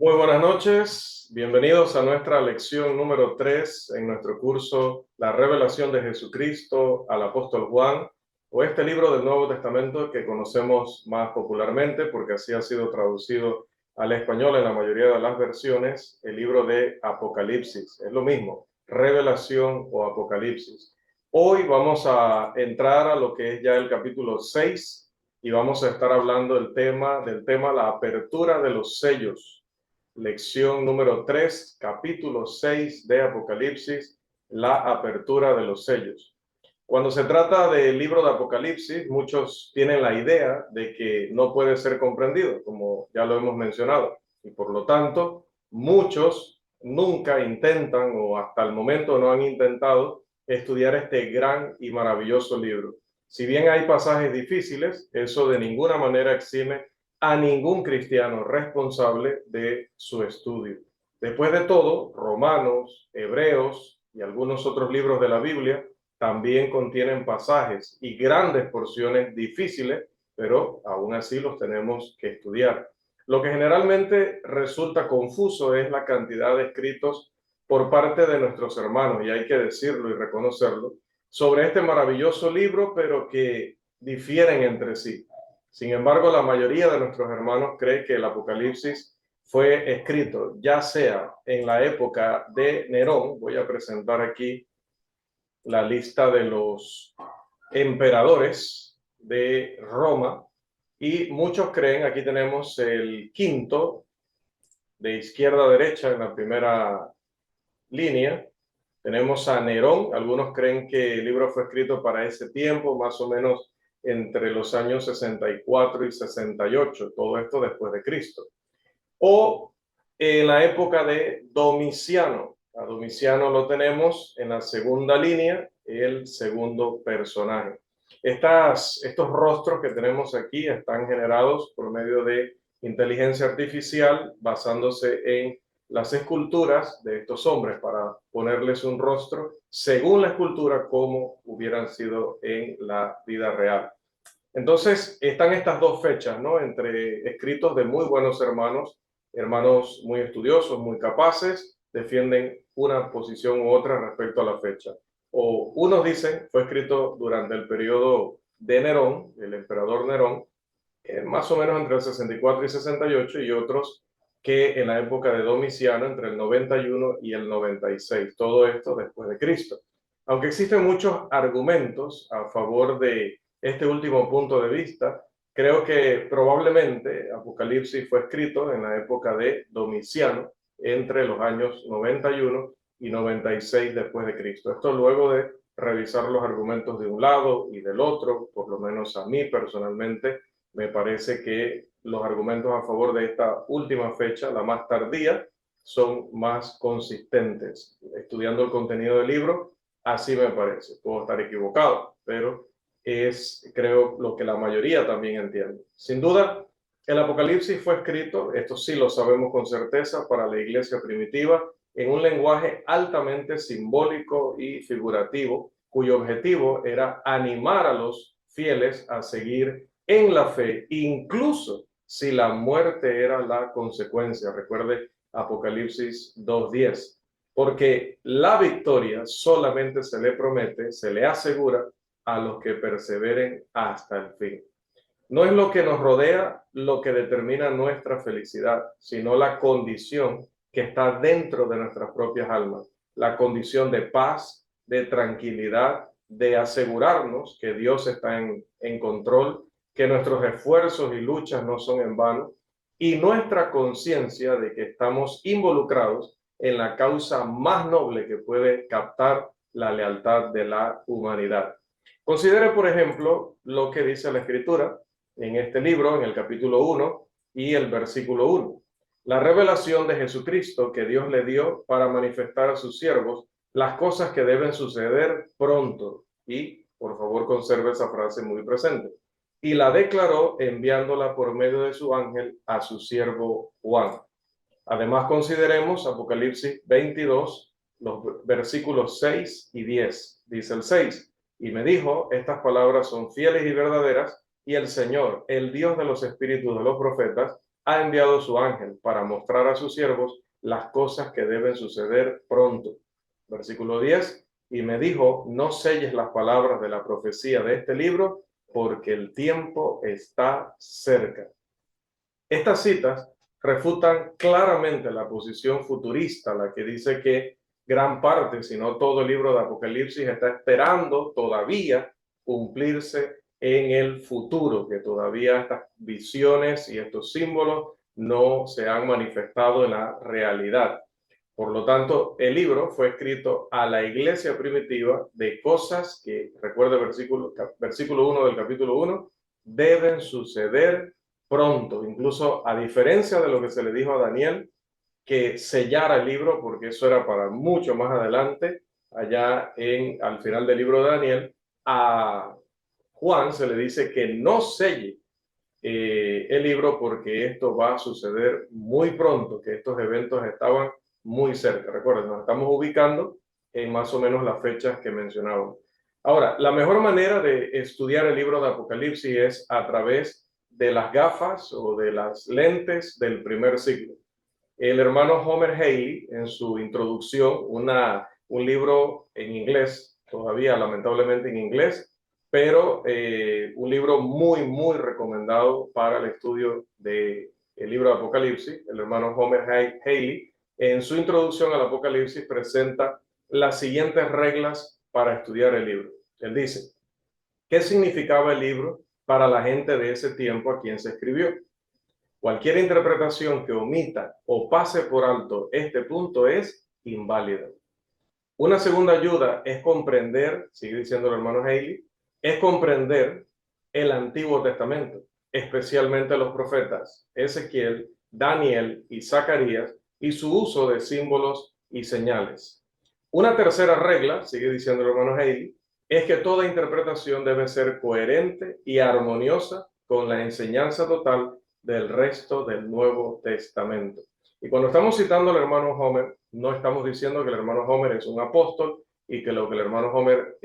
Muy buenas noches, bienvenidos a nuestra lección número 3 en nuestro curso La revelación de Jesucristo al apóstol Juan, o este libro del Nuevo Testamento que conocemos más popularmente porque así ha sido traducido al español en la mayoría de las versiones, el libro de Apocalipsis. Es lo mismo, revelación o Apocalipsis. Hoy vamos a entrar a lo que es ya el capítulo 6 y vamos a estar hablando del tema la apertura de los sellos. Lección número 3, capítulo 6 de Apocalipsis, la apertura de los sellos. Cuando se trata del libro de Apocalipsis, muchos tienen la idea de que no puede ser comprendido, como ya lo hemos mencionado, y por lo tanto, muchos nunca intentan o hasta el momento no han intentado estudiar este gran y maravilloso libro. Si bien hay pasajes difíciles, eso de ninguna manera exime a ningún cristiano responsable de su estudio. Después de todo, Romanos, Hebreos y algunos otros libros de la Biblia también contienen pasajes y grandes porciones difíciles, pero aún así los tenemos que estudiar. Lo que generalmente resulta confuso es la cantidad de escritos por parte de nuestros hermanos, y hay que decirlo y reconocerlo, sobre este maravilloso libro, pero que difieren entre sí. Sin embargo, la mayoría de nuestros hermanos cree que el Apocalipsis fue escrito ya sea en la época de Nerón. Voy a presentar aquí la lista de los emperadores de Roma, y muchos creen, aquí tenemos el quinto de izquierda a derecha en la primera línea, tenemos a Nerón. Algunos creen que el libro fue escrito para ese tiempo, más o menos entre los años 64 y 68, todo esto después de Cristo. O en la época de Domiciano. A Domiciano lo tenemos en la segunda línea, el segundo personaje. Estos rostros que tenemos aquí están generados por medio de inteligencia artificial basándose en las esculturas de estos hombres para ponerles un rostro según la escultura como hubieran sido en la vida real. Entonces están estas dos fechas, ¿no? Entre escritos de muy buenos hermanos, hermanos muy estudiosos, muy capaces, defienden una posición u otra respecto a la fecha. O unos dicen fue escrito durante el periodo de Nerón, el emperador Nerón, más o menos entre el 64 y 68, y otros que en la época de Domiciano, entre el 91 y el 96, todo esto después de Cristo. Aunque existen muchos argumentos a favor de este último punto de vista, creo que probablemente Apocalipsis fue escrito en la época de Domiciano, entre los años 91 y 96 después de Cristo. Esto luego de revisar los argumentos de un lado y del otro, por lo menos a mí personalmente, me parece que los argumentos a favor de esta última fecha, la más tardía, son más consistentes. Estudiando el contenido del libro, así me parece. Puedo estar equivocado, pero es, creo, lo que la mayoría también entiende. Sin duda, el Apocalipsis fue escrito, esto sí lo sabemos con certeza, para la iglesia primitiva, en un lenguaje altamente simbólico y figurativo, cuyo objetivo era animar a los fieles a seguir en la fe, incluso si la muerte era la consecuencia. Recuerde Apocalipsis 2:10, porque la victoria solamente se le promete, se le asegura a los que perseveren hasta el fin. No es lo que nos rodea lo que determina nuestra felicidad, sino la condición que está dentro de nuestras propias almas, la condición de paz, de tranquilidad, de asegurarnos que Dios está en control, que nuestros esfuerzos y luchas no son en vano, y nuestra conciencia de que estamos involucrados en la causa más noble que puede captar la lealtad de la humanidad. Considere, por ejemplo, lo que dice la Escritura en este libro, en el capítulo 1 y el versículo 1. La revelación de Jesucristo que Dios le dio para manifestar a sus siervos las cosas que deben suceder pronto. Y, por favor, conserve esa frase muy presente. Y la declaró enviándola por medio de su ángel a su siervo Juan. Además, consideremos Apocalipsis 22, los versículos 6 y 10. Dice el 6, y me dijo, estas palabras son fieles y verdaderas, y el Señor, el Dios de los espíritus de los profetas, ha enviado su ángel para mostrar a sus siervos las cosas que deben suceder pronto. Versículo 10, y me dijo, no selles las palabras de la profecía de este libro, porque el tiempo está cerca. Estas citas refutan claramente la posición futurista, la que dice que gran parte, si no todo el libro de Apocalipsis, está esperando todavía cumplirse en el futuro, que todavía estas visiones y estos símbolos no se han manifestado en la realidad. Por lo tanto, el libro fue escrito a la iglesia primitiva de cosas que, recuerde versículo 1 del capítulo 1, deben suceder pronto. Incluso a diferencia de lo que se le dijo a Daniel, que sellara el libro, porque eso era para mucho más adelante, allá al final del libro de Daniel, a Juan se le dice que no selle el libro porque esto va a suceder muy pronto, que estos eventos estaban muy cerca. Recuerden, nos estamos ubicando en más o menos las fechas que mencionábamos. Ahora, la mejor manera de estudiar el libro de Apocalipsis es a través de las gafas o de las lentes del primer siglo. El hermano Homer Haley, en su introducción, un libro en inglés, todavía lamentablemente en inglés, pero un libro muy, muy recomendado para el estudio del libro de Apocalipsis. El hermano Homer Haley, en su introducción al Apocalipsis, presenta las siguientes reglas para estudiar el libro. Él dice, ¿qué significaba el libro para la gente de ese tiempo a quien se escribió? Cualquier interpretación que omita o pase por alto este punto es inválida. Una segunda ayuda es comprender, sigue diciendo el hermano Haley, es comprender el Antiguo Testamento, especialmente los profetas Ezequiel, Daniel y Zacarías, y su uso de símbolos y señales. Una tercera regla, sigue diciendo el hermano Haley, es que toda interpretación debe ser coherente y armoniosa con la enseñanza total del resto del Nuevo Testamento. Y cuando estamos citando al hermano Homer, no estamos diciendo que el hermano Homer es un apóstol y que lo que el hermano Homer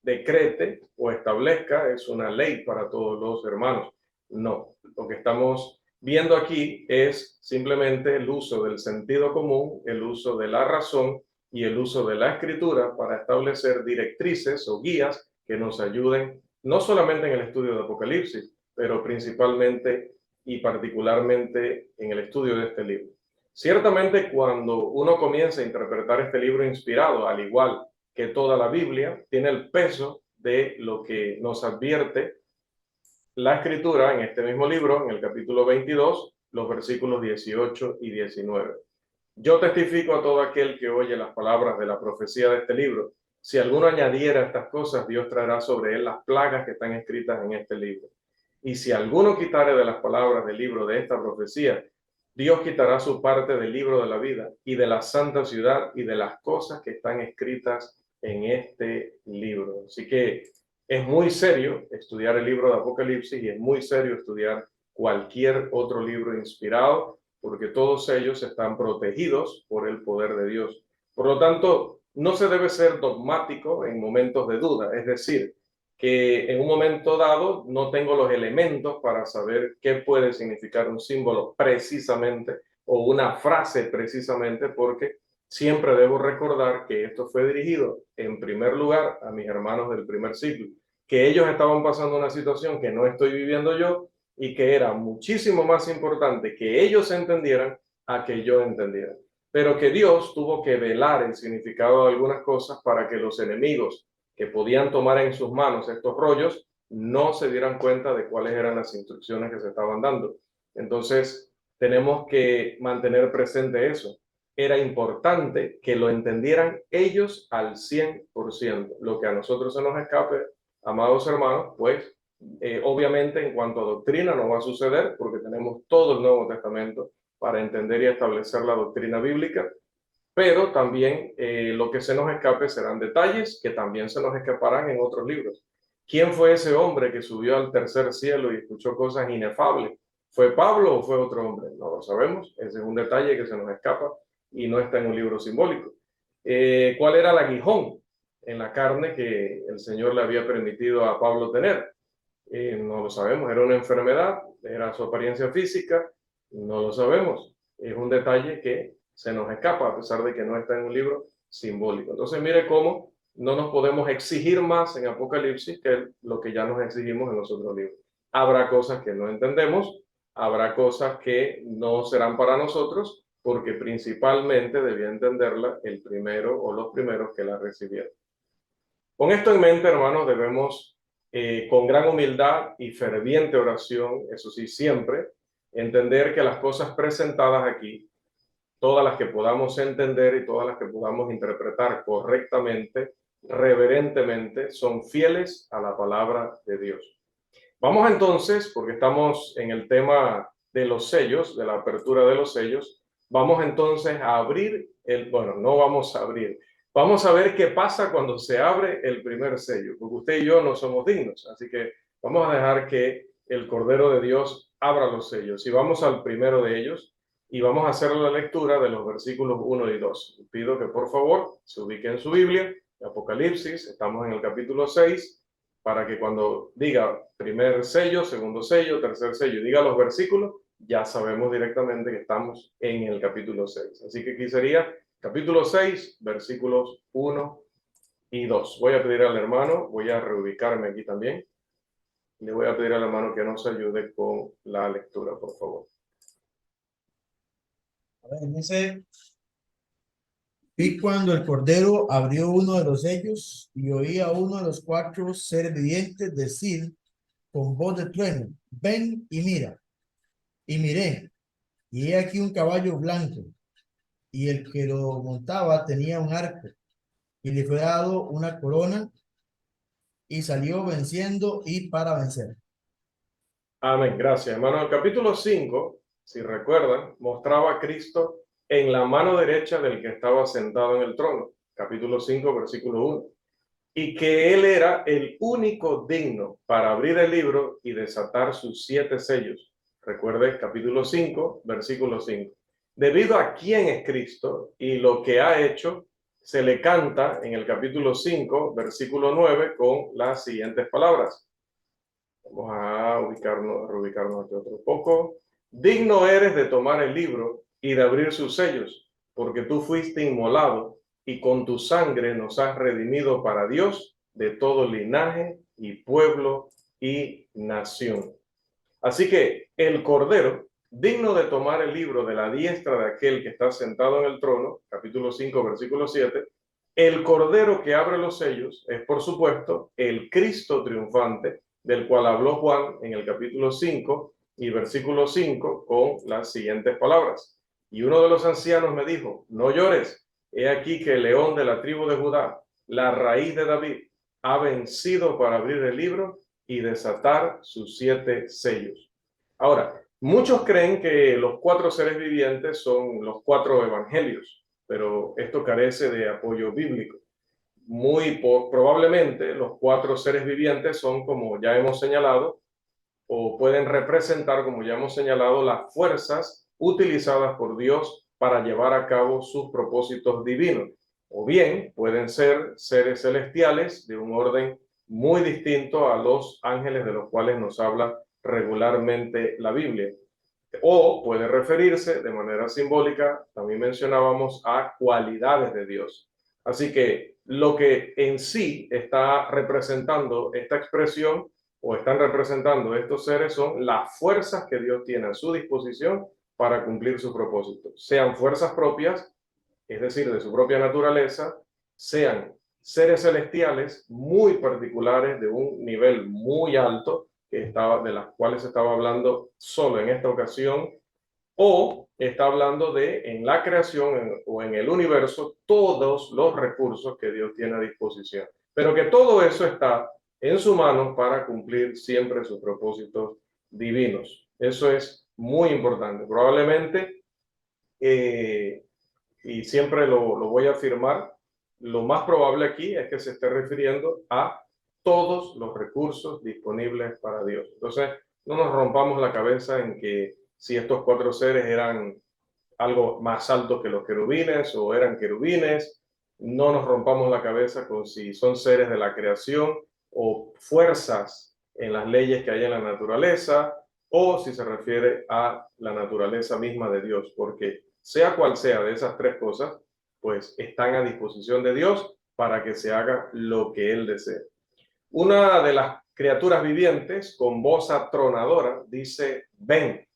decrete o establezca es una ley para todos los hermanos. No, lo que estamos viendo aquí es simplemente el uso del sentido común, el uso de la razón y el uso de la escritura para establecer directrices o guías que nos ayuden no solamente en el estudio de Apocalipsis, pero principalmente y particularmente en el estudio de este libro. Ciertamente, cuando uno comienza a interpretar este libro inspirado, al igual que toda la Biblia, tiene el peso de lo que nos advierte la Escritura en este mismo libro, en el capítulo 22, los versículos 18 y 19. Yo testifico a todo aquel que oye las palabras de la profecía de este libro. Si alguno añadiera estas cosas, Dios traerá sobre él las plagas que están escritas en este libro. Y si alguno quitare de las palabras del libro de esta profecía, Dios quitará su parte del libro de la vida y de la santa ciudad y de las cosas que están escritas en este libro. Así que es muy serio estudiar el libro de Apocalipsis y es muy serio estudiar cualquier otro libro inspirado, porque todos ellos están protegidos por el poder de Dios. Por lo tanto, no se debe ser dogmático en momentos de duda, es decir, que en un momento dado no tengo los elementos para saber qué puede significar un símbolo precisamente o una frase precisamente, porque siempre debo recordar que esto fue dirigido en primer lugar a mis hermanos del primer siglo, que ellos estaban pasando una situación que no estoy viviendo yo y que era muchísimo más importante que ellos entendieran a que yo entendiera. Pero que Dios tuvo que velar el significado de algunas cosas para que los enemigos que podían tomar en sus manos estos rollos no se dieran cuenta de cuáles eran las instrucciones que se estaban dando. Entonces, tenemos que mantener presente eso. Era importante que lo entendieran ellos al 100%. Lo que a nosotros se nos escape, amados hermanos, pues obviamente en cuanto a doctrina no va a suceder porque tenemos todo el Nuevo Testamento para entender y establecer la doctrina bíblica, pero también lo que se nos escape serán detalles que también se nos escaparán en otros libros. ¿Quién fue ese hombre que subió al tercer cielo y escuchó cosas inefables? ¿Fue Pablo o fue otro hombre? No lo sabemos. Ese es un detalle que se nos escapa y no está en un libro simbólico. ¿Cuál era el aguijón en la carne que el Señor le había permitido a Pablo tener? No lo sabemos. Era una enfermedad, era su apariencia física, no lo sabemos. Es un detalle que se nos escapa a pesar de que no está en un libro simbólico. Entonces mire cómo no nos podemos exigir más en Apocalipsis que lo que ya nos exigimos en los otros libros. Habrá cosas que no entendemos, habrá cosas que no serán para nosotros, porque principalmente debía entenderla el primero o los primeros que la recibieron. Con esto en mente, hermanos, debemos, con gran humildad y ferviente oración, eso sí, siempre, entender que las cosas presentadas aquí, todas las que podamos entender y todas las que podamos interpretar correctamente, reverentemente, son fieles a la palabra de Dios. Vamos entonces, porque estamos en el tema de los sellos, de la apertura de los sellos, vamos entonces a abrir bueno, no vamos a abrir, vamos a ver qué pasa cuando se abre el primer sello, porque usted y yo no somos dignos, así que vamos a dejar que el Cordero de Dios abra los sellos. Y vamos al primero de ellos y vamos a hacer la lectura de los versículos 1 y 2. Pido que por favor se ubique en su Biblia, Apocalipsis, estamos en el capítulo 6, para que cuando diga primer sello, segundo sello, tercer sello, diga los versículos, ya sabemos directamente que estamos en el capítulo 6. Así que aquí sería capítulo 6, versículos 1 y 2. Voy a pedir al hermano, voy a reubicarme aquí también. Le voy a pedir al hermano que nos ayude con la lectura, por favor. A ver, dice, vi cuando el Cordero abrió uno de los sellos y oí a uno de los cuatro seres vivientes decir con voz de trueno, ven y mira. Y miré, y he aquí un caballo blanco, y el que lo montaba tenía un arco, y le fue dado una corona, y salió venciendo y para vencer. Amén, gracias, hermano. El capítulo 5, si recuerdan, mostraba a Cristo en la mano derecha del que estaba sentado en el trono. Capítulo 5, versículo 1. Y que él era el único digno para abrir el libro y desatar sus 7 sellos. Recuerde, capítulo 5, versículo 5. Debido a quién es Cristo y lo que ha hecho, se le canta en el capítulo 5, versículo 9, con las siguientes palabras. Vamos a reubicarnos aquí otro poco. Digno eres de tomar el libro y de abrir sus sellos, porque tú fuiste inmolado y con tu sangre nos has redimido para Dios de todo linaje y pueblo y nación. Así que el Cordero, digno de tomar el libro de la diestra de aquel que está sentado en el trono, capítulo 5, versículo 7, el Cordero que abre los sellos es, por supuesto, el Cristo triunfante, del cual habló Juan en el capítulo 5 y versículo 5 con las siguientes palabras. Y uno de los ancianos me dijo, no llores, he aquí que el león de la tribu de Judá, la raíz de David, ha vencido para abrir el libro y desatar sus 7 sellos. Ahora, muchos creen que los 4 seres vivientes son los 4 evangelios, pero esto carece de apoyo bíblico. Muy probablemente los 4 seres vivientes son, como ya hemos señalado, o pueden representar, como ya hemos señalado, las fuerzas utilizadas por Dios para llevar a cabo sus propósitos divinos. O bien pueden ser seres celestiales de un orden muy distinto a los ángeles de los cuales nos habla regularmente la Biblia. O puede referirse de manera simbólica, también mencionábamos, a cualidades de Dios. Así que lo que en sí está representando esta expresión o están representando estos seres son las fuerzas que Dios tiene a su disposición para cumplir sus propósitos, sean fuerzas propias, es decir, de su propia naturaleza, sean seres celestiales muy particulares de un nivel muy alto, de las cuales estaba hablando solo en esta ocasión, o está hablando de en la creación o en el universo todos los recursos que Dios tiene a disposición, pero que todo eso está en su mano para cumplir siempre sus propósitos divinos. Eso es muy importante. Probablemente, y siempre lo voy a afirmar, lo más probable aquí es que se esté refiriendo a todos los recursos disponibles para Dios. Entonces, no nos rompamos la cabeza en que si estos 4 seres eran algo más alto que los querubines o eran querubines, no nos rompamos la cabeza con si son seres de la creación o fuerzas en las leyes que hay en la naturaleza, o si se refiere a la naturaleza misma de Dios, porque sea cual sea de esas tres cosas, pues están a disposición de Dios para que se haga lo que Él desee. Una de las criaturas vivientes, con voz atronadora, dice: ven,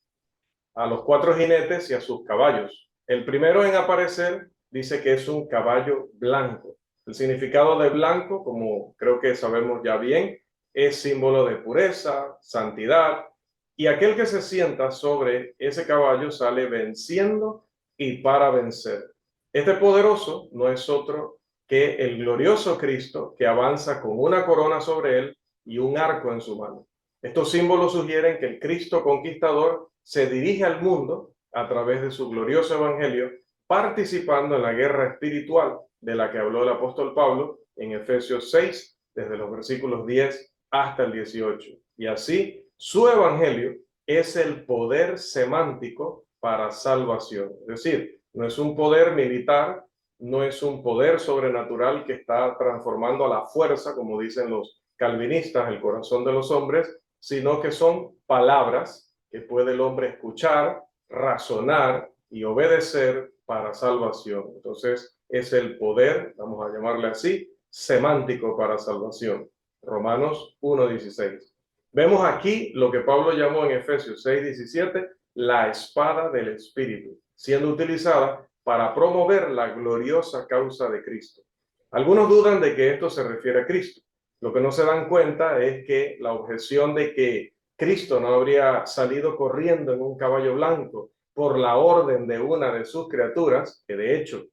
a los cuatro jinetes y a sus caballos. El primero en aparecer dice que es un caballo blanco. El significado de blanco, como creo que sabemos ya bien, es símbolo de pureza, santidad, y aquel que se sienta sobre ese caballo sale venciendo y para vencer. Este poderoso no es otro que el glorioso Cristo, que avanza con una corona sobre él y un arco en su mano. Estos símbolos sugieren que el Cristo conquistador se dirige al mundo a través de su glorioso evangelio, participando en la guerra espiritual de la que habló el apóstol Pablo en Efesios 6, desde los versículos 10 hasta el 18. Y así, su evangelio es el poder semántico para salvación. Es decir, no es un poder militar, no es un poder sobrenatural que está transformando a la fuerza, como dicen los calvinistas, el corazón de los hombres, sino que son palabras que puede el hombre escuchar, razonar y obedecer para salvación. Entonces, es el poder, vamos a llamarle así, semántico para salvación. Romanos 1:16. Vemos aquí lo que Pablo llamó en Efesios 6:17 la espada del Espíritu, siendo utilizada para promover la gloriosa causa de Cristo. Algunos dudan de que esto se refiere a Cristo. Lo que no se dan cuenta es que la objeción de que Cristo no habría salido corriendo en un caballo blanco por la orden de una de sus criaturas, que de hecho,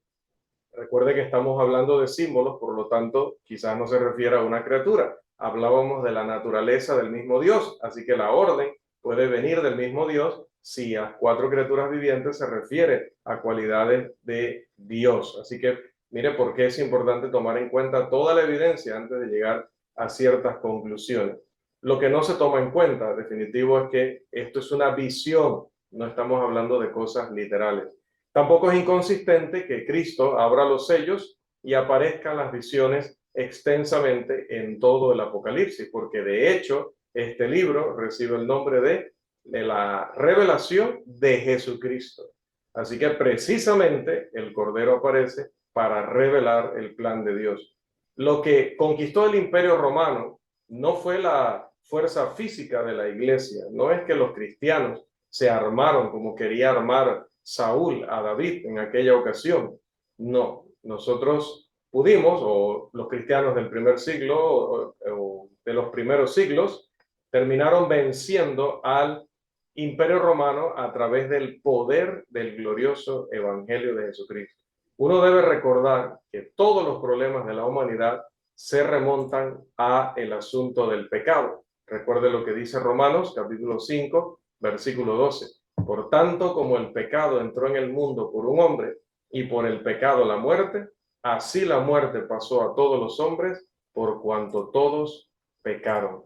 recuerde que estamos hablando de símbolos, por lo tanto, quizás no se refiere a una criatura. Hablábamos de la naturaleza del mismo Dios, así que la orden puede venir del mismo Dios si a cuatro criaturas vivientes se refiere a cualidades de Dios. Así que mire por qué es importante tomar en cuenta toda la evidencia antes de llegar a ciertas conclusiones. Lo que no se toma en cuenta, definitivo, es que esto es una visión, no estamos hablando de cosas literales. Tampoco es inconsistente que Cristo abra los sellos y aparezcan las visiones extensamente en todo el Apocalipsis, porque de hecho este libro recibe el nombre de la revelación de Jesucristo. Así que precisamente el Cordero aparece para revelar el plan de Dios. Lo que conquistó el Imperio Romano no fue la fuerza física de la iglesia, no es que los cristianos se armaron como quería armar Saúl a David en aquella ocasión. No, nosotros pudimos, o los cristianos del primer siglo o de los primeros siglos, terminaron venciendo al Imperio Romano a través del poder del glorioso Evangelio de Jesucristo. Uno debe recordar que todos los problemas de la humanidad se remontan a el asunto del pecado. Recuerde lo que dice Romanos capítulo 5, versículo 12. Por tanto, como el pecado entró en el mundo por un hombre y por el pecado la muerte, así la muerte pasó a todos los hombres por cuanto todos pecaron.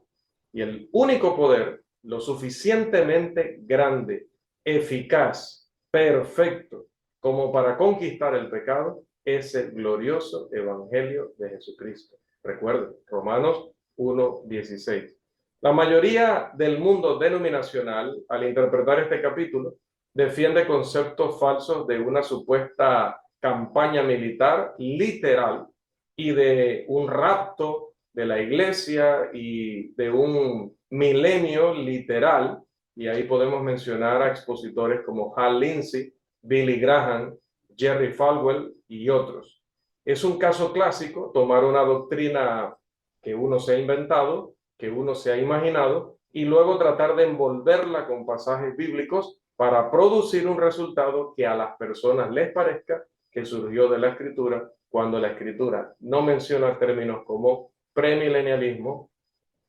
Y el único poder lo suficientemente grande, eficaz, perfecto, como para conquistar el pecado, es el glorioso evangelio de Jesucristo. Recuerden, Romanos 1:16. La mayoría del mundo denominacional, al interpretar este capítulo, defiende conceptos falsos de una supuesta campaña militar literal y de un rapto de la iglesia y de un milenio literal, y ahí podemos mencionar a expositores como Hal Lindsey, Billy Graham, Jerry Falwell y otros. Es un caso clásico tomar una doctrina que uno se ha inventado, que uno se ha imaginado, y luego tratar de envolverla con pasajes bíblicos para producir un resultado que a las personas les parezca que surgió de la Escritura, cuando la Escritura no menciona términos como premilenialismo,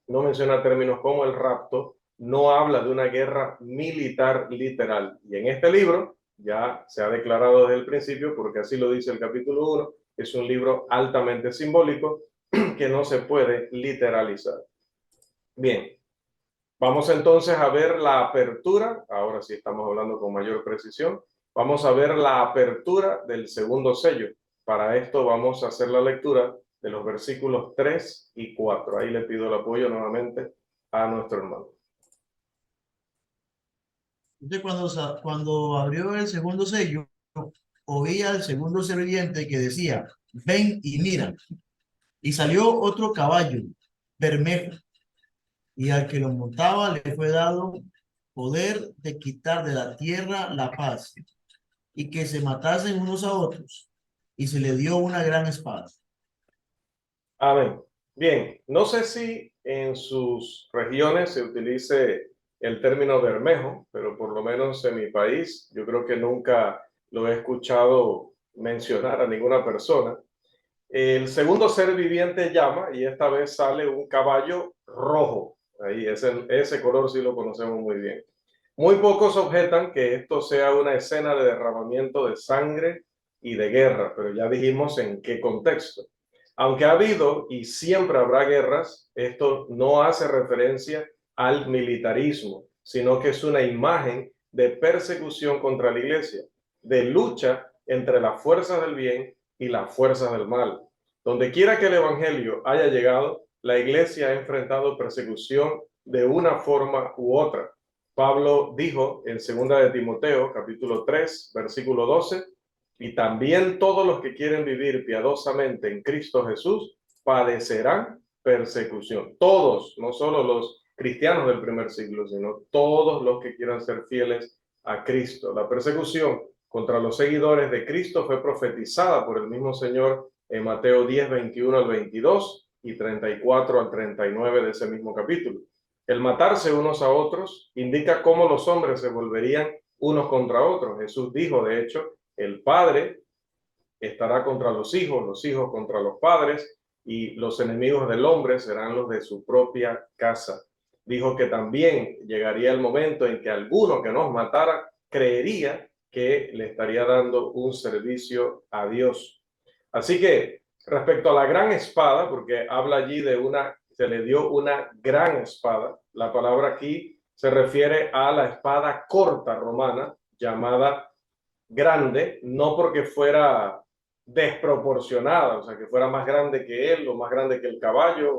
no menciona términos como el rapto, no habla de una guerra militar literal. Y en este libro ya se ha declarado desde el principio, porque así lo dice el capítulo 1, es un libro altamente simbólico que no se puede literalizar. Bien, vamos entonces a ver la apertura, ahora sí estamos hablando con mayor precisión, vamos a ver la apertura del segundo sello. Para esto vamos a hacer la lectura de los versículos 3 y 4. Ahí le pido el apoyo nuevamente a nuestro hermano. Entonces, cuando abrió el segundo sello, oía al segundo ser viviente que decía, ven y mira. Y salió otro caballo, bermejo, y al que lo montaba le fue dado poder de quitar de la tierra la paz, y que se matasen unos a otros, y se le dio una gran espada. Amén. Bien, no sé si en sus regiones se utilice el término bermejo, pero por lo menos en mi país yo creo que nunca lo he escuchado mencionar a ninguna persona. El segundo ser viviente llama y esta vez sale un caballo rojo. Ahí ese color sí lo conocemos muy bien. Muy pocos objetan que esto sea una escena de derramamiento de sangre y de guerra, pero ya dijimos en qué contexto. Aunque ha habido y siempre habrá guerras, esto no hace referencia al militarismo, sino que es una imagen de persecución contra la iglesia, de lucha entre las fuerzas del bien y las fuerzas del mal. Donde quiera que el evangelio haya llegado, la iglesia ha enfrentado persecución de una forma u otra. Pablo dijo en 2 de Timoteo, capítulo 3, versículo 12, y también todos los que quieren vivir piadosamente en Cristo Jesús padecerán persecución. Todos, no solo los cristianos del primer siglo, sino todos los que quieran ser fieles a Cristo. La persecución contra los seguidores de Cristo fue profetizada por el mismo Señor en Mateo 10, 21 al 22 y 34 al 39 de ese mismo capítulo. El matarse unos a otros indica cómo los hombres se volverían unos contra otros. Jesús dijo, de hecho, el padre estará contra los hijos contra los padres, y los enemigos del hombre serán los de su propia casa. Dijo que también llegaría el momento en que alguno que nos matara creería que le estaría dando un servicio a Dios. Así que respecto a la gran espada, porque habla allí de se le dio una gran espada, la palabra aquí se refiere a la espada corta romana llamada grande, no porque fuera desproporcionada, o sea, que fuera más grande que él o más grande que el caballo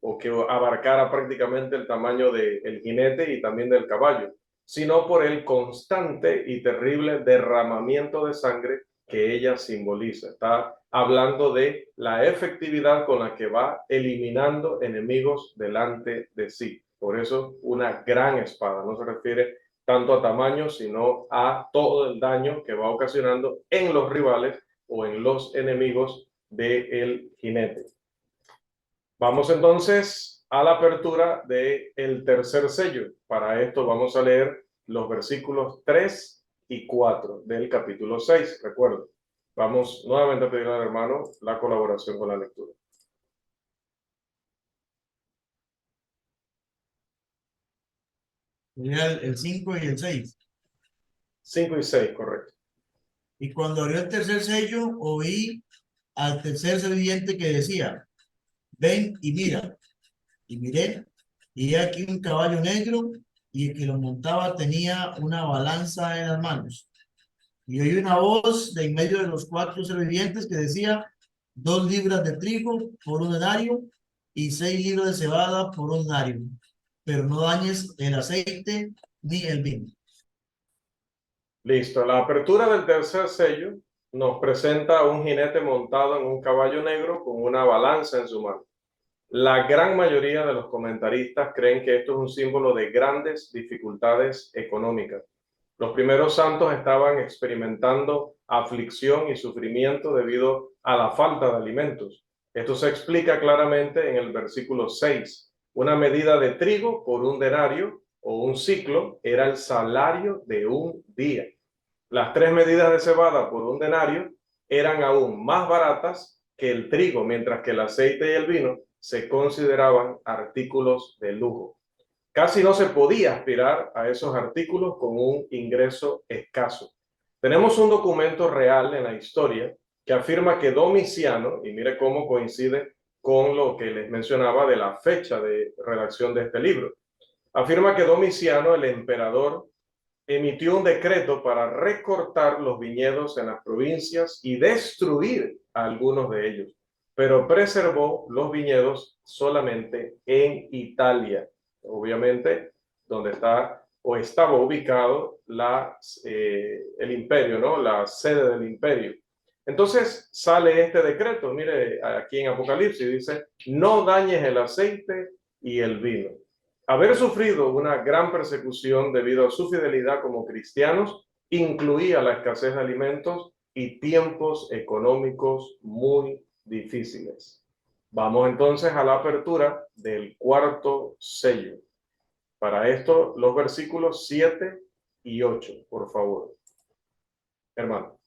o que abarcara prácticamente el tamaño del jinete y también del caballo, sino por el constante y terrible derramamiento de sangre que ella simboliza. Está hablando de la efectividad con la que va eliminando enemigos delante de sí. Por eso, una gran espada, no se refiere tanto a tamaño, sino a todo el daño que va ocasionando en los rivales o en los enemigos del jinete. Vamos entonces a la apertura del tercer sello. Para esto vamos a leer los versículos 3 y 4 del capítulo 6. Recuerden, vamos nuevamente a pedir al hermano la colaboración con la lectura. El 5 y el 6. 5 y 6, correcto. Y cuando abrió el tercer sello, oí al tercer ser viviente que decía, ven y mira. Y miré, y aquí un caballo negro, y el que lo montaba tenía una balanza en las manos. Y oí una voz de en medio de los cuatro seres vivientes que decía, 2 libras de trigo por un denario, y 6 libras de cebada por un denario. Pero no dañes el aceite ni el vino. Listo, la apertura del tercer sello nos presenta a un jinete montado en un caballo negro con una balanza en su mano. La gran mayoría de los comentaristas creen que esto es un símbolo de grandes dificultades económicas. Los primeros santos estaban experimentando aflicción y sufrimiento debido a la falta de alimentos. Esto se explica claramente en el versículo 6. Una medida de trigo por un denario o un ciclo era el salario de un día. Las 3 medidas de cebada por un denario eran aún más baratas que el trigo, mientras que el aceite y el vino se consideraban artículos de lujo. Casi no se podía aspirar a esos artículos con un ingreso escaso. Tenemos un documento real en la historia que afirma que Domiciano, y mire cómo coincide con lo que les mencionaba de la fecha de redacción de este libro, afirma que Domiciano, el emperador, emitió un decreto para recortar los viñedos en las provincias y destruir a algunos de ellos, pero preservó los viñedos solamente en Italia. obviamente donde está o estaba ubicado el imperio, ¿no? La sede del imperio. Entonces sale este decreto, mire aquí en Apocalipsis, dice, no dañes el aceite y el vino. Haber sufrido una gran persecución debido a su fidelidad como cristianos incluía la escasez de alimentos y tiempos económicos muy difíciles. Vamos entonces a la apertura del cuarto sello. Para esto, los versículos 7 y 8, por favor. Hermano.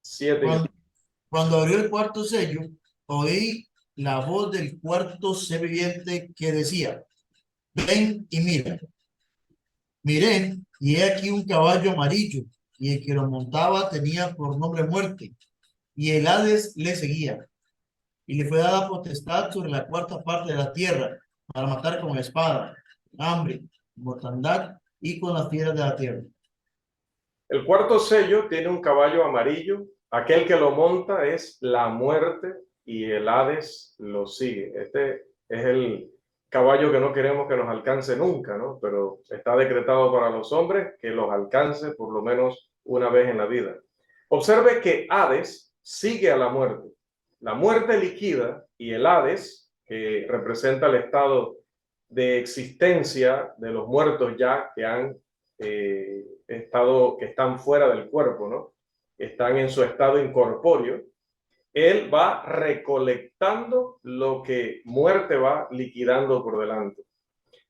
7 y 8. Cuando abrió el cuarto sello, oí la voz del cuarto ser viviente que decía, ven y mira. Miré, y he aquí un caballo amarillo, y el que lo montaba tenía por nombre Muerte, y el Hades le seguía, y le fue dada potestad sobre la cuarta parte de la tierra, para matar con espada, hambre, mortandad y con las fieras de la tierra. El cuarto sello tiene un caballo amarillo. Aquel que lo monta es la muerte y el Hades lo sigue. Este es el caballo que no queremos que nos alcance nunca, ¿no? Pero está decretado para los hombres que los alcance por lo menos una vez en la vida. Observe que Hades sigue a la muerte. La muerte liquida y el Hades, que representa el estado de existencia de los muertos ya que han que están fuera del cuerpo, ¿no? Están en su estado incorpóreo. Él va recolectando lo que muerte va liquidando por delante.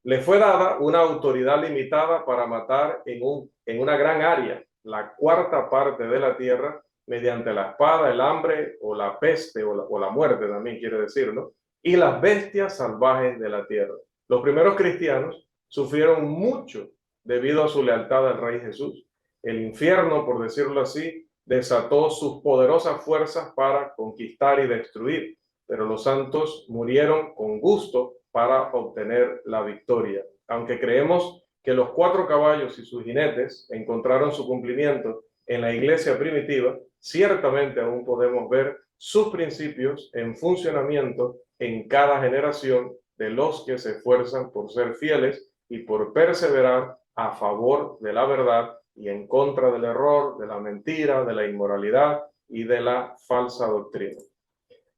Le fue dada una autoridad limitada para matar en una gran área, la cuarta parte de la tierra, mediante la espada, el hambre o la peste o la muerte también quiere decirlo, y las bestias salvajes de la tierra. Los primeros cristianos sufrieron mucho debido a su lealtad al Rey Jesús. El infierno, por decirlo así, desató sus poderosas fuerzas para conquistar y destruir, pero los santos murieron con gusto para obtener la victoria. Aunque creemos que los 4 caballos y sus jinetes encontraron su cumplimiento en la iglesia primitiva, ciertamente aún podemos ver sus principios en funcionamiento en cada generación de los que se esfuerzan por ser fieles y por perseverar a favor de la verdad y en contra del error, de la mentira, de la inmoralidad y de la falsa doctrina.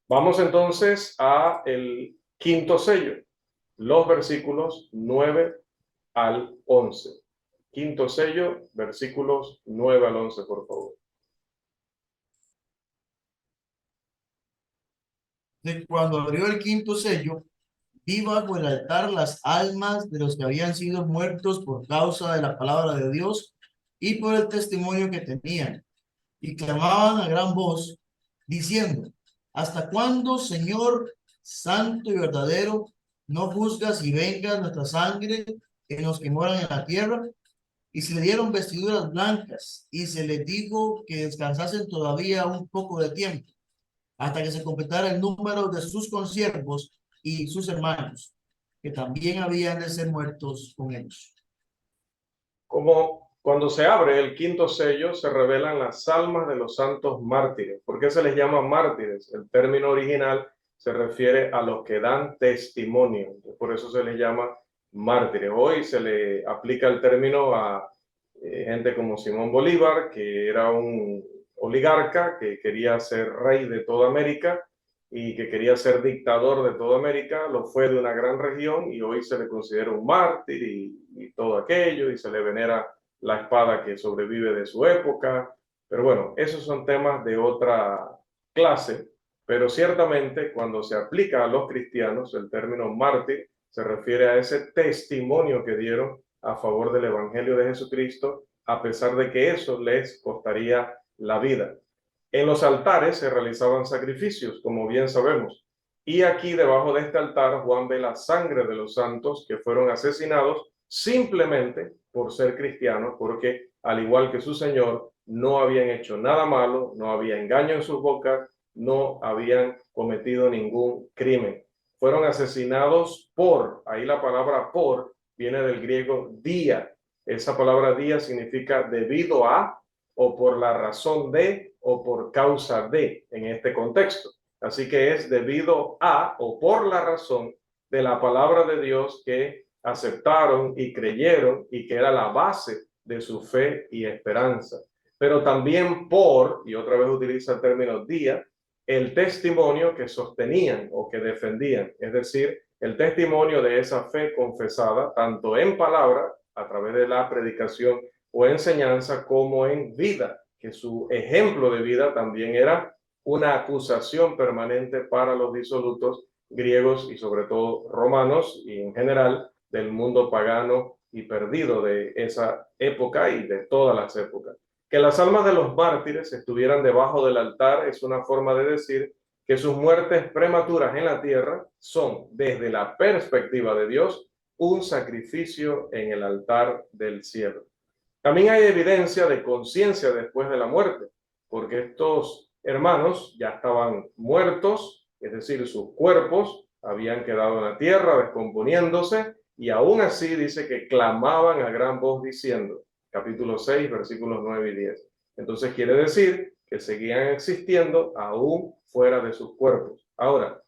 Vamos entonces a el quinto sello, los versículos 9 al 11. Quinto sello, versículos 9 al 11, por favor. Cuando abrió el quinto sello, vi bajo el altar las almas de los que habían sido muertos por causa de la palabra de Dios y por el testimonio que tenían, y clamaban a gran voz, diciendo, ¿hasta cuándo, Señor, santo y verdadero, no juzgas y vengas nuestra sangre en los que moran en la tierra? Y se le dieron vestiduras blancas, y se les dijo que descansasen todavía un poco de tiempo, hasta que se completara el número de sus consiervos y sus hermanos, que también habían de ser muertos con ellos. Como cuando se abre el quinto sello, se revelan las almas de los santos mártires. ¿Por qué se les llama mártires? El término original se refiere a los que dan testimonio. Por eso se les llama mártires. Hoy se le aplica el término a gente como Simón Bolívar, que era un oligarca que quería ser rey de toda América y que quería ser dictador de toda América. Lo fue de una gran región y hoy se le considera un mártir y todo aquello, y se le venera la espada que sobrevive de su época. Pero bueno, esos son temas de otra clase. Pero ciertamente cuando se aplica a los cristianos, el término mártir se refiere a ese testimonio que dieron a favor del Evangelio de Jesucristo, a pesar de que eso les costaría la vida. En los altares se realizaban sacrificios, como bien sabemos. Y aquí debajo de este altar Juan ve la sangre de los santos que fueron asesinados simplemente por ser cristianos, porque al igual que su Señor, no habían hecho nada malo, no había engaño en sus bocas, no habían cometido ningún crimen. Fueron asesinados por, ahí la palabra por viene del griego día. Esa palabra día significa debido a, o por la razón de, o por causa de, en este contexto. Así que es debido a o por la razón de la palabra de Dios que aceptaron y creyeron y que era la base de su fe y esperanza. Pero también y otra vez utiliza el término día, el testimonio que sostenían o que defendían, es decir, el testimonio de esa fe confesada, tanto en palabra, a través de la predicación o enseñanza, como en vida, que su ejemplo de vida también era una acusación permanente para los disolutos griegos y sobre todo romanos y en general del mundo pagano y perdido de esa época y de todas las épocas. Que las almas de los mártires estuvieran debajo del altar es una forma de decir que sus muertes prematuras en la tierra son, desde la perspectiva de Dios, un sacrificio en el altar del cielo. También hay evidencia de conciencia después de la muerte, porque estos hermanos ya estaban muertos, es decir, sus cuerpos habían quedado en la tierra descomponiéndose, y aún así dice que clamaban a gran voz diciendo, capítulo 6, versículos 9 y 10. Entonces quiere decir que seguían existiendo aún fuera de sus cuerpos. Ahora,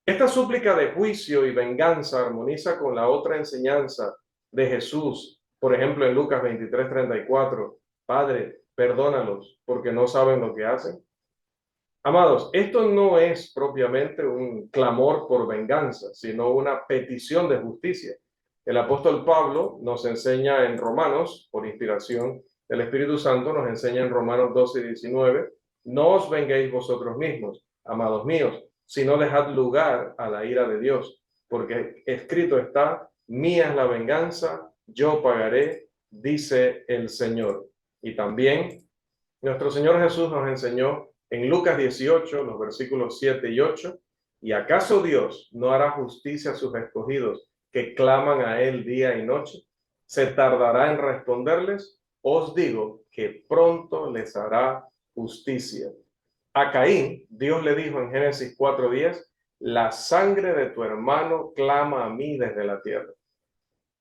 esta súplica de juicio y venganza armoniza con la otra enseñanza de Jesús. Por ejemplo, en Lucas 23:34, Padre, perdónalos porque no saben lo que hacen. Amados, esto no es propiamente un clamor por venganza, sino una petición de justicia. El apóstol Pablo nos enseña en Romanos, por inspiración del Espíritu Santo, nos enseña en Romanos 12:19, no os venguéis vosotros mismos, amados míos, sino dejad lugar a la ira de Dios, porque escrito está, mía es la venganza, yo pagaré, dice el Señor. Y también nuestro Señor Jesús nos enseñó en Lucas 18, los versículos 7 y 8, ¿y acaso Dios no hará justicia a sus escogidos que claman a Él día y noche? ¿Se tardará en responderles? Os digo que pronto les hará justicia. A Caín, Dios le dijo en Génesis 4:10, la sangre de tu hermano clama a mí desde la tierra.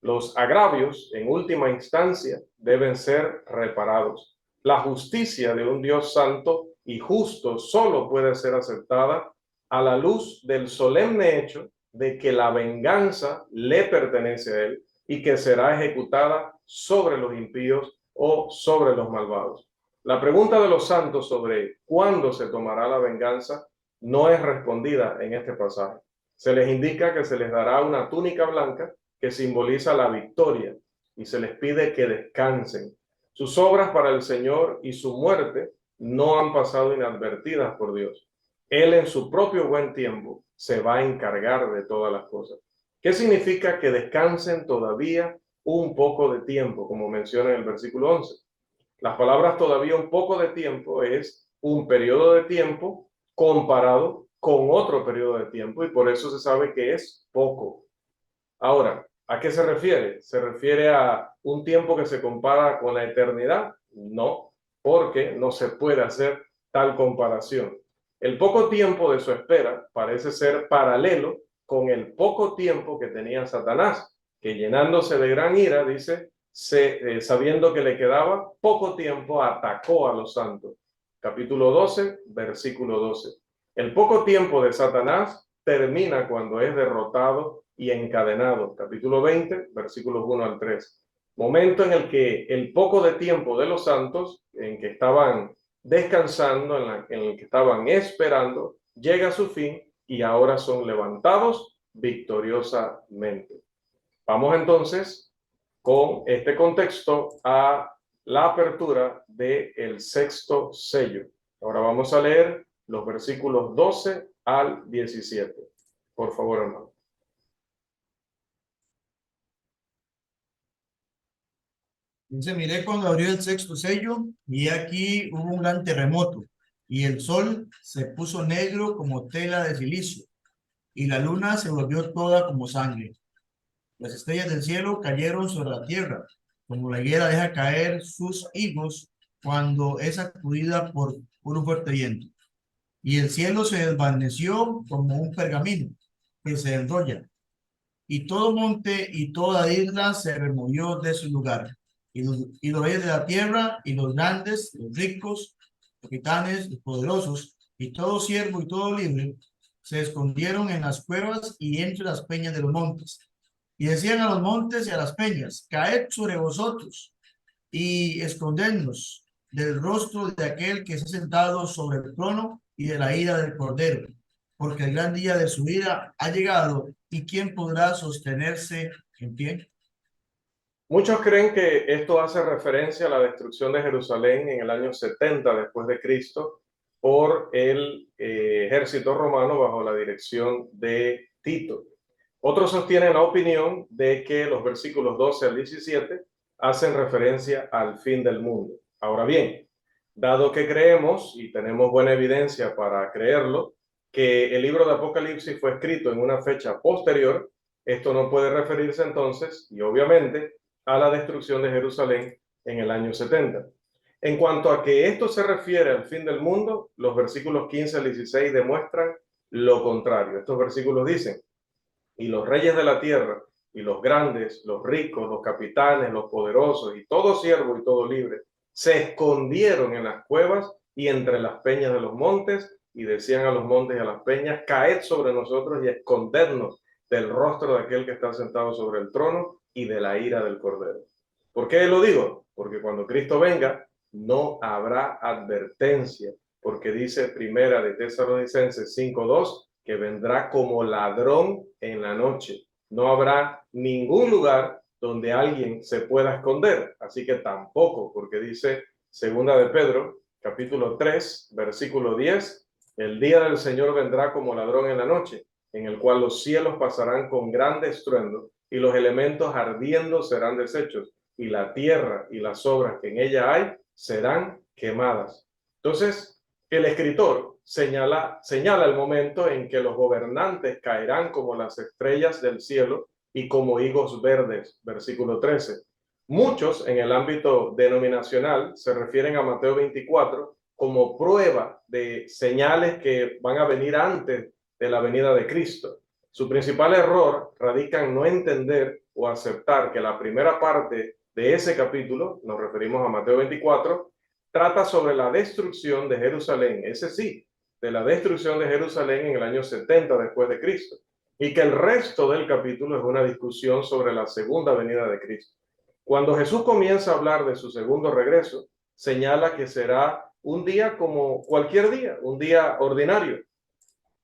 Los agravios, en última instancia, deben ser reparados. La justicia de un Dios santo y justo solo puede ser aceptada a la luz del solemne hecho de que la venganza le pertenece a Él y que será ejecutada sobre los impíos o sobre los malvados. La pregunta de los santos sobre cuándo se tomará la venganza no es respondida en este pasaje. Se les indica que se les dará una túnica blanca que simboliza la victoria, y se les pide que descansen. Sus obras para el Señor y su muerte no han pasado inadvertidas por Dios. Él en su propio buen tiempo se va a encargar de todas las cosas. ¿Qué significa que descansen todavía un poco de tiempo, como menciona en el versículo 11? Las palabras todavía un poco de tiempo es un periodo de tiempo comparado con otro periodo de tiempo, y por eso se sabe que es poco. Ahora, ¿a qué se refiere? ¿Se refiere a un tiempo que se compara con la eternidad? No, porque no se puede hacer tal comparación. El poco tiempo de su espera parece ser paralelo con el poco tiempo que tenía Satanás, que llenándose de gran ira, dice, sabiendo que le quedaba poco tiempo, atacó a los santos. Capítulo 12, versículo 12. El poco tiempo de Satanás termina cuando es derrotado y encadenado. Capítulo 20, versículos 1 al 3. Momento en el que el poco de tiempo de los santos, en que estaban descansando, en el que estaban esperando, llega a su fin y ahora son levantados victoriosamente. Vamos entonces con este contexto a la apertura del sexto sello. Ahora vamos a leer los versículos 12 al 17. Por favor, hermano. Dice, miré cuando abrió el sexto sello y aquí hubo un gran terremoto y el sol se puso negro como tela de silicio y la luna se volvió toda como sangre. Las estrellas del cielo cayeron sobre la tierra, como la higuera deja caer sus higos cuando es sacudida por un fuerte viento. Y el cielo se desvaneció como un pergamino que se enrolla. Y todo monte y toda isla se removió de su lugar. Y los reyes de la tierra, y los grandes, los ricos, capitanes, los poderosos, y todo siervo y todo libre, se escondieron en las cuevas y entre las peñas de los montes. Y decían a los montes y a las peñas, caed sobre vosotros y escondednos del rostro de aquel que está sentado sobre el trono y de la ira del Cordero, porque el gran día de su ira ha llegado, y ¿quién podrá sostenerse en pie? Muchos creen que esto hace referencia a la destrucción de Jerusalén en el año 70 después de Cristo por el ejército romano bajo la dirección de Tito. Otros sostienen la opinión de que los versículos 12 al 17 hacen referencia al fin del mundo. Ahora bien, dado que creemos, y tenemos buena evidencia para creerlo, que el libro de Apocalipsis fue escrito en una fecha posterior, esto no puede referirse entonces, y obviamente, a la destrucción de Jerusalén en el año 70. En cuanto a que esto se refiere al fin del mundo, los versículos 15 al 16 demuestran lo contrario. Estos versículos dicen: y los reyes de la tierra, y los grandes, los ricos, los capitanes, los poderosos, y todo siervo y todo libre, se escondieron en las cuevas y entre las peñas de los montes, y decían a los montes y a las peñas: caed sobre nosotros y escondednos del rostro de aquel que está sentado sobre el trono y de la ira del Cordero. ¿Por qué lo digo? Porque cuando Cristo venga, no habrá advertencia, porque dice Primera de Tesalonicenses 5:2, que vendrá como ladrón en la noche. No habrá ningún lugar donde alguien se pueda esconder, así que tampoco, porque dice Segunda de Pedro, capítulo 3, versículo 10, el día del Señor vendrá como ladrón en la noche, en el cual los cielos pasarán con grande estruendo, y los elementos ardiendo serán deshechos, y la tierra y las obras que en ella hay serán quemadas. Entonces, el escritor señala el momento en que los gobernantes caerán como las estrellas del cielo y como higos verdes, versículo 13. Muchos en el ámbito denominacional se refieren a Mateo 24 como prueba de señales que van a venir antes de la venida de Cristo. Su principal error radica en no entender o aceptar que la primera parte de ese capítulo, nos referimos a Mateo 24, trata sobre la destrucción de Jerusalén, ese sí, de la destrucción de Jerusalén en el año 70 después de Cristo, y que el resto del capítulo es una discusión sobre la segunda venida de Cristo. Cuando Jesús comienza a hablar de su segundo regreso, señala que será un día como cualquier día, un día ordinario.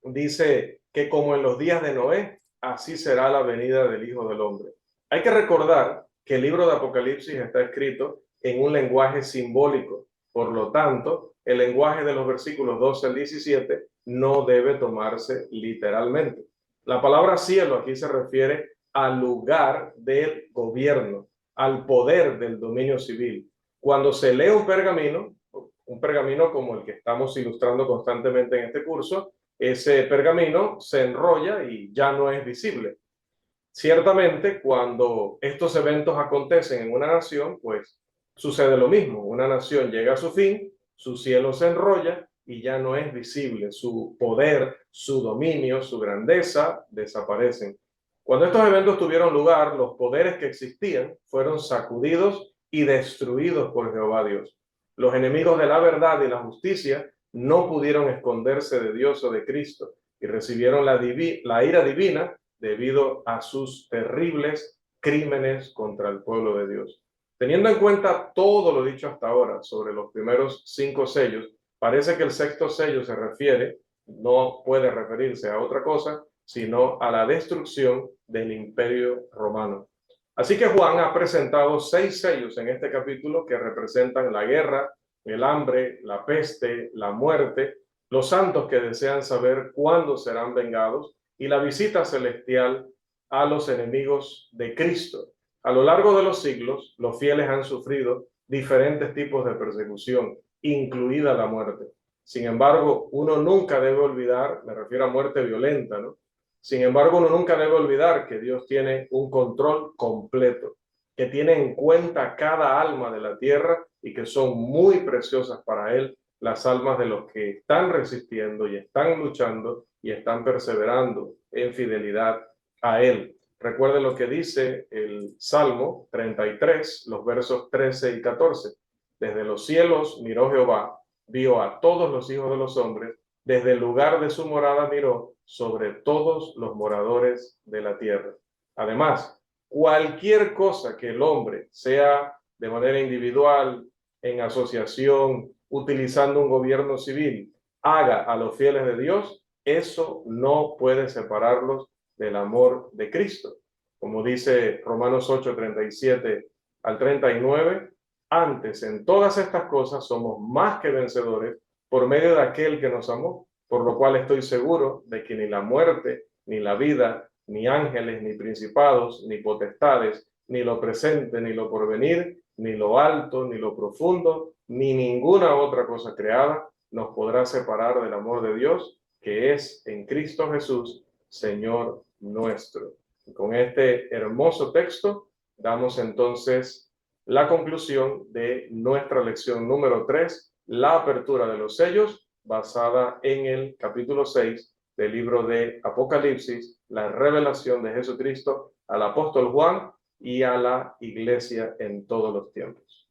Dice que como en los días de Noé, así será la venida del Hijo del Hombre. Hay que recordar que el libro de Apocalipsis está escrito en un lenguaje simbólico. Por lo tanto, el lenguaje de los versículos 12 al 17 no debe tomarse literalmente. La palabra cielo aquí se refiere al lugar del gobierno, al poder del dominio civil. Cuando se lee un pergamino como el que estamos ilustrando constantemente en este curso, ese pergamino se enrolla y ya no es visible. Ciertamente, cuando estos eventos acontecen en una nación, pues sucede lo mismo. Una nación llega a su fin, su cielo se enrolla y ya no es visible. Su poder, su dominio, su grandeza desaparecen. Cuando estos eventos tuvieron lugar, los poderes que existían fueron sacudidos y destruidos por Jehová Dios. Los enemigos de la verdad y la justicia no pudieron esconderse de Dios o de Cristo y recibieron la ira divina debido a sus terribles crímenes contra el pueblo de Dios. Teniendo en cuenta todo lo dicho hasta ahora sobre los primeros 5 sellos, parece que el sexto sello se refiere, no puede referirse a otra cosa, sino a la destrucción del Imperio Romano. Así que Juan ha presentado 6 sellos en este capítulo que representan la guerra, el hambre, la peste, la muerte, los santos que desean saber cuándo serán vengados y la visita celestial a los enemigos de Cristo. A lo largo de los siglos, los fieles han sufrido diferentes tipos de persecución, incluida la muerte. Sin embargo, uno nunca debe olvidar, me refiero a muerte violenta, ¿no? Sin embargo, uno nunca debe olvidar que Dios tiene un control completo, que tiene en cuenta cada alma de la tierra y que son muy preciosas para Él las almas de los que están resistiendo y están luchando y están perseverando en fidelidad a Él. Recuerden lo que dice el Salmo 33, los versos 13 y 14. Desde los cielos miró Jehová, vio a todos los hijos de los hombres, desde el lugar de su morada miró sobre todos los moradores de la tierra. Además, cualquier cosa que el hombre, sea de manera individual, en asociación, utilizando un gobierno civil, haga a los fieles de Dios, eso no puede separarlos del amor de Cristo. Como dice Romanos 8, 37 al 39, antes en todas estas cosas somos más que vencedores por medio de aquel que nos amó, por lo cual estoy seguro de que ni la muerte, ni la vida, ni ángeles, ni principados, ni potestades, ni lo presente, ni lo porvenir, ni lo alto, ni lo profundo, ni ninguna otra cosa creada nos podrá separar del amor de Dios, que es en Cristo Jesús, Señor nuestro. Y con este hermoso texto damos entonces la conclusión de nuestra lección número 3, la apertura de los sellos, basada en el capítulo 6 del libro de Apocalipsis, la revelación de Jesucristo al apóstol Juan y a la iglesia en todos los tiempos.